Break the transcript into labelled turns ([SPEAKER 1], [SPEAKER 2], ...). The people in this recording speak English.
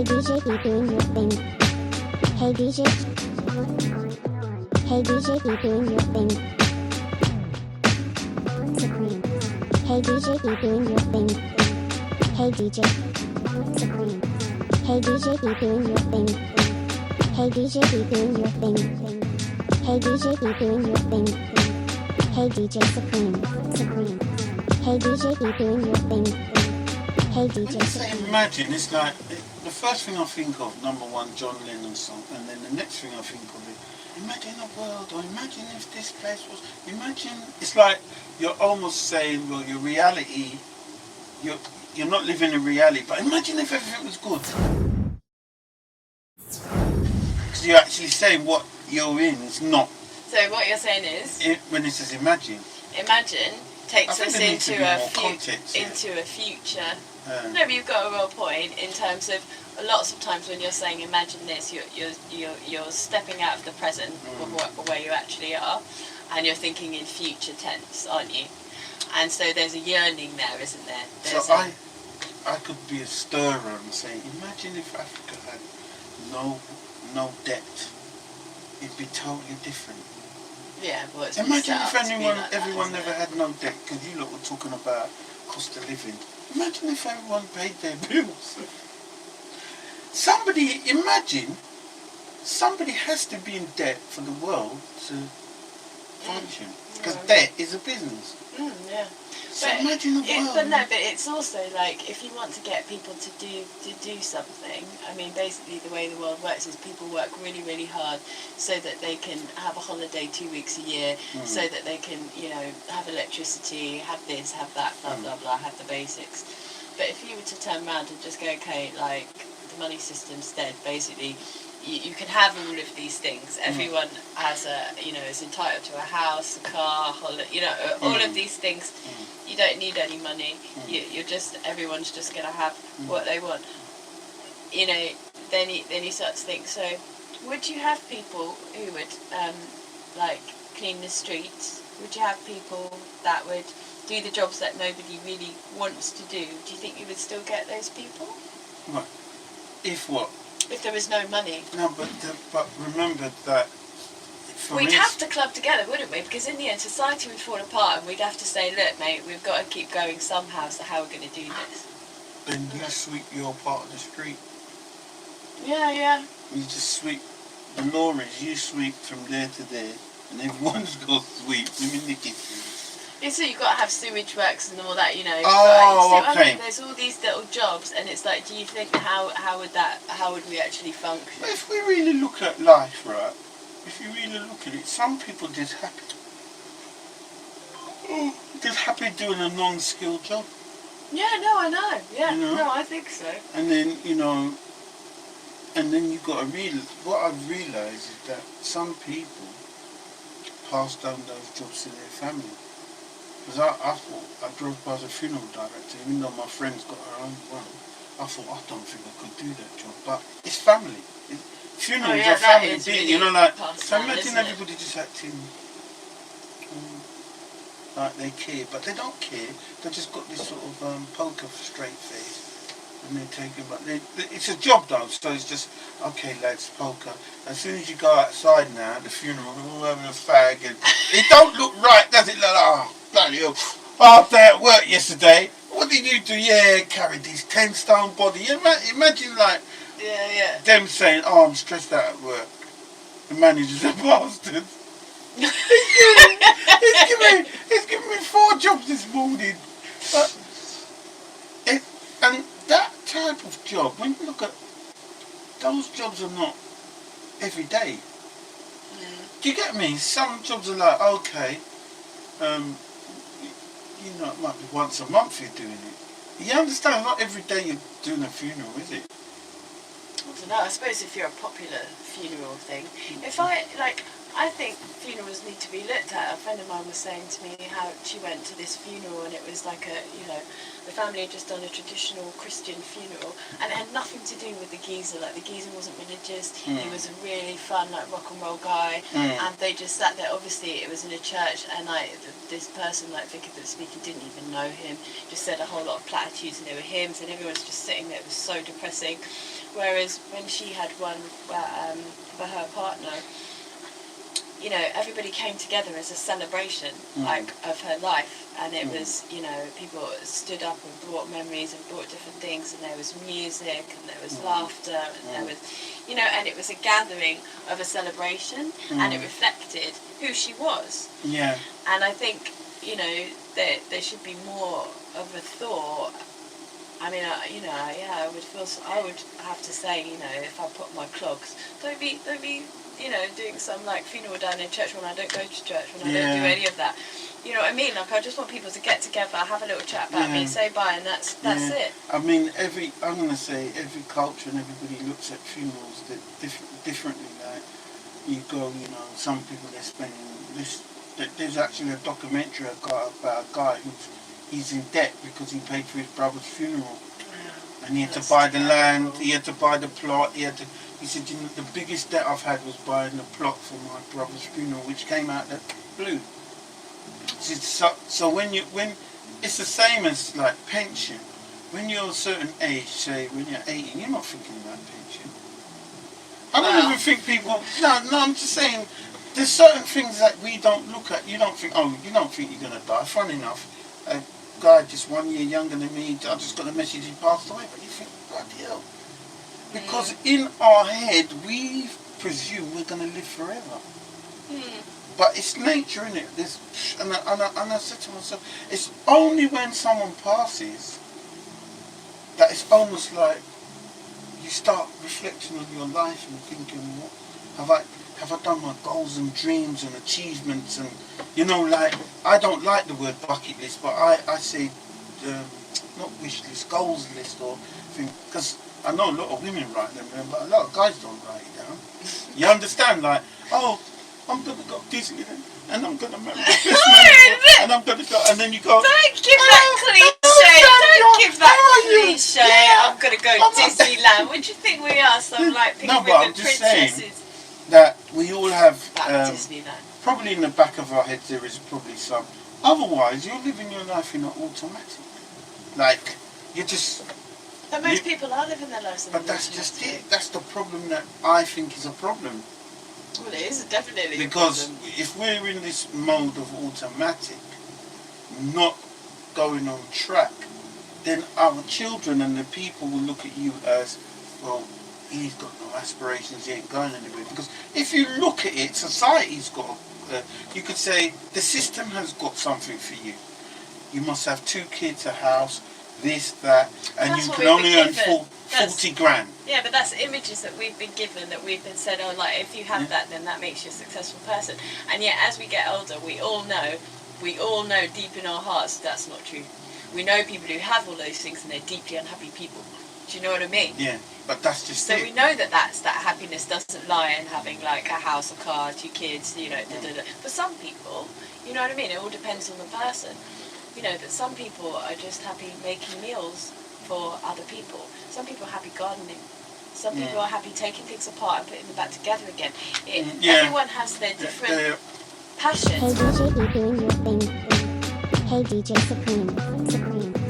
[SPEAKER 1] DJ, be doing your thing. Hey DJ. Hey DJ, be doing your thing. Supreme. Hey DJ, be doing your thing. Hey DJ. Supreme. Hey DJ, be doing your thing. Hey DJ, be doing your thing. Hey DJ, be doing your thing. Hey DJ Supreme. Supreme. Hey DJ, be doing your thing. Hey DJ
[SPEAKER 2] When you say
[SPEAKER 1] Supreme.
[SPEAKER 2] imagine, it's like the first thing I think of, number one, John Lennon song, and then the next thing I think of is imagine a world, or imagine if this place was. Imagine. It's like you're almost saying, well, your reality. You're not living in reality, but imagine if everything was good. Because you're actually saying what you're in is not.
[SPEAKER 3] So what you're saying is,
[SPEAKER 2] when it says imagine.
[SPEAKER 3] Imagine takes us into a future. No, but you've got a real point in terms of lots of times when you're saying imagine this, you're stepping out of the present of where you actually are, and you're thinking in future tense, aren't you? And so there's a yearning there, isn't there?
[SPEAKER 2] I could be a stirrer and say, imagine if Africa had no debt. It'd be totally different.
[SPEAKER 3] Yeah, well, it's
[SPEAKER 2] imagine if everyone
[SPEAKER 3] never
[SPEAKER 2] never had no debt, because you lot were talking about cost of living. Imagine if everyone paid their bills. Somebody has to be in debt for the world to function, because debt is a business.
[SPEAKER 3] Yeah.
[SPEAKER 2] So imagine the world.
[SPEAKER 3] But it's also like if you want to get people to do something. I mean, basically the way the world works is people work really, really hard so that they can have a holiday 2 weeks a year, so that they can, have electricity, have this, have that, blah blah blah, have the basics. But if you were to turn around and just go, okay, like the money system's dead, basically. You can have all of these things. Everyone has is entitled to a house, a car, all of these things. You don't need any money. Everyone's just going to have what they want. Then you start to think. So, would you have people who would clean the streets? Would you have people that would do the jobs that nobody really wants to do? Do you think you would still get those people?
[SPEAKER 2] What? If what?
[SPEAKER 3] If there was no money.
[SPEAKER 2] No, but remember that.
[SPEAKER 3] We'd have to club together, wouldn't we? Because in the end, society would fall apart, and we'd have to say, "Look, mate, we've got to keep going somehow. So how are we going to do this?"
[SPEAKER 2] Then you sweep your part of the street.
[SPEAKER 3] Yeah.
[SPEAKER 2] You just sweep. The law is you sweep from there to there, and everyone's got to sweep.
[SPEAKER 3] So you've got to have sewage works and all that,
[SPEAKER 2] Oh, okay.
[SPEAKER 3] I mean, there's all these little jobs, and it's like, do you think how would we actually function?
[SPEAKER 2] But if we really look at life, right? If you really look at it, some people just happy. Just happy doing a non-skilled job.
[SPEAKER 3] Yeah, no, I know. Yeah, no, I think so.
[SPEAKER 2] And then you've got to realize. What I've realised is that some people pass down those jobs to their family. Because I thought, I drove past a funeral director, even though my friend's got her own one, I thought, I don't think I could do that job. But it's family. Funerals are family, so imagine everybody just acting like they care, but they don't care. They just got this sort of poker straight face, and they're taking. But it's a job though, so it's just okay, lads, poker. As soon as you go outside now, the funeral, we're all having a fag, and it don't look right, does it? Like bloody hell! Hard day at work yesterday. What did you do? Yeah, carried this 10-stone body. Imagine like.
[SPEAKER 3] Yeah.
[SPEAKER 2] Them saying, "Oh, I'm stressed out at work." The manager's a bastard. He's given me 4 jobs this morning. But and that type of job, when you look at those jobs, are not every day. Do you get me? Some jobs are like, okay, it might be once a month you're doing it. You understand? Not every day you're doing a funeral, is it?
[SPEAKER 3] I don't know. I suppose if you're a popular funeral thing, if I I think funerals need to be looked at. A friend of mine was saying to me how she went to this funeral and it was like the family had just done a traditional Christian funeral and it had nothing to do with the geezer. Like, the geezer wasn't religious, he was a really fun, like, rock and roll guy, and they just sat there. Obviously it was in a church, and like this person, like Vicky that was speaking, didn't even know him, just said a whole lot of platitudes, and they were hymns, and everyone was just sitting there. It was so depressing. Whereas when she had one for her partner, you know, everybody came together as a celebration, like, of her life, and it was, you know, people stood up and brought memories and brought different things, and there was music, and there was laughter, and there was, you know, and it was a gathering of a celebration, and it reflected who she was.
[SPEAKER 2] Yeah.
[SPEAKER 3] And I think, you know, there should be more of a thought. I mean, you know, yeah, I would have to say, you know, if I put my clogs, don't be, you know, doing some, like, funeral down in church when I don't go to church, when I don't do any of that. You know what I mean? Like, I just want people to get together, have a little chat about me, say bye, and that's it.
[SPEAKER 2] I mean, I'm going to say every culture and everybody looks at funerals differently. Like, you go, you know, some people, they're spending this. There's actually a documentary about a guy he's in debt because he paid for his brother's funeral. And he had to buy the land, he had to buy the plot, he said, you know, the biggest debt I've had was buying the plot for my brother's funeral, which came out the blue. So when it's the same as, like, pension. When you're a certain age, say when you're 18, you're not thinking about pension. I don't even think people, no, I'm just saying, there's certain things that we don't look at. You don't think, you don't think you're going to die. Funny enough, a guy just 1 year younger than me, I just got a message he passed away, but you think, bloody hell. Because in our head, we presume we're going to live forever. But it's nature, isn't it? And I said to myself, it's only when someone passes that it's almost like you start reflecting on your life and thinking, what have I done my goals and dreams and achievements? And, you know, like, I don't like the word bucket list, but I say not wish list, goals list, or thing, because I know a lot of women write them down, but a lot of guys don't write it down. You understand? Like, I'm going to go to Disneyland, and I'm going to marry this man, and I'm going to go, and then you go,
[SPEAKER 3] don't give that cliche, don't give that cliche, I'm going to go to Disneyland. What do you think we are, some, like, pink ribbon princesses?
[SPEAKER 2] Saying that we all have,
[SPEAKER 3] Disneyland.
[SPEAKER 2] Probably in the back of our heads there is probably some, otherwise you're living your life in an automatic. Like, you just...
[SPEAKER 3] But most people are living their lives in
[SPEAKER 2] But that's just it. That's the problem that I think is a problem.
[SPEAKER 3] Well, it is definitely
[SPEAKER 2] because
[SPEAKER 3] a problem.
[SPEAKER 2] If we're in this mode of automatic, not going on track, then our children and the people will look at you as, well, he's got no aspirations, he ain't going anywhere. Because if you look at it, society's got, you could say, the system has got something for you. You must have 2 kids, a house, this, that, and you can only earn 40 grand.
[SPEAKER 3] Yeah, but that's images that we've been given, that we've been said, oh, like, if you have that, then that makes you a successful person. And yet, as we get older, we all know deep in our hearts that's not true. We know people who have all those things and they're deeply unhappy people. Do you know what I mean?
[SPEAKER 2] Yeah, but that's just
[SPEAKER 3] so it. We know that that happiness doesn't lie in having, like, a house, a car, 2 kids, you know, For some people, you know what I mean? It all depends on the person. You know, that some people are just happy making meals for other people. Some people are happy gardening. Some people are happy taking things apart and putting them back together again. Everyone has their different passions.
[SPEAKER 1] Hey DJ, keep doing your thing. Hey DJ Supreme.